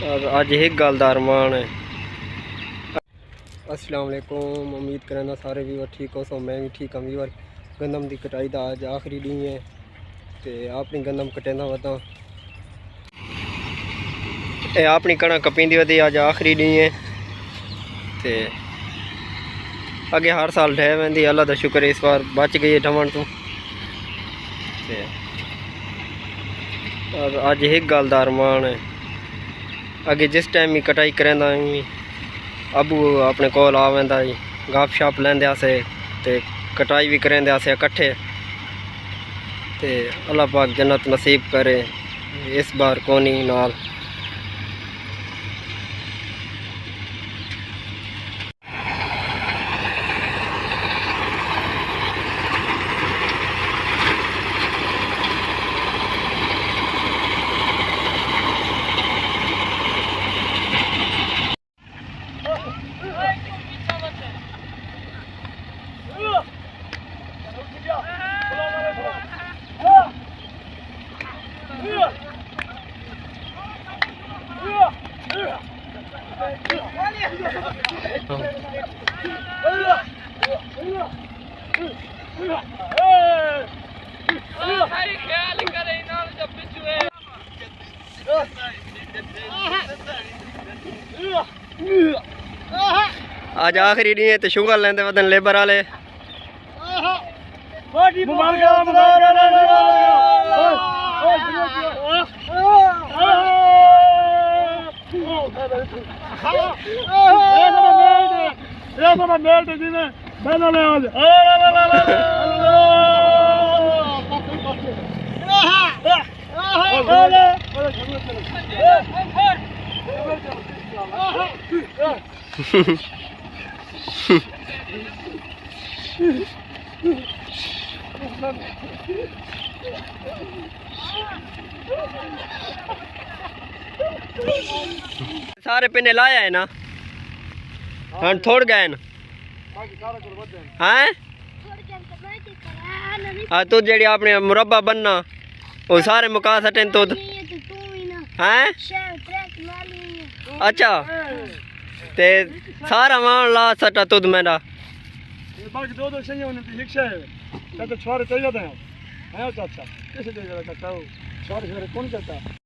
और अज एक गल का अरमान है। अस्सलाम वालेकुम, उम्मीद करना सारे व्यूअर ठीक हो। सो मैं भी ठीक हाँ व्यूअर। गंदम की कटाई का अज आखिरी दिन है तो अपनी गंदम कटेंदा वदा अपनी कणक कपींदी वधी अज आखिरी दिन है तो अगे हर साल ढह वेंदी। अल्लाह का शुक्र इस बार बच गई है ढवण तो। और अज एक गल का अरमान है, अगे जिस टाइम ही कटाई करेंदा अबू अपने कोल आ वेंदा जी, गप शप लैंदे आसे ते कटाई भी करेंदे आसे इकट्ठे। ते अल्लाह पाक जन्नत नसीब करे इस बार कोनी नाल। आज आखिरी नहीं है तो शुगर लेंदे वदन लेबर वाले। सारे पिने लाया है ना, हाँ थोड़ गए न हाँ तू जेड़ी आपने मुरब्बा बनना वो सारे मुका सटें तो हैं। अच्छा ते सारा मान ला सटा तुद मेरा बाकी दो सही होने की शिक्षा है। तो छोरे चाहिए थे हैं चाचा कैसे दे जरा चाचा छोरे छोरे कौन करता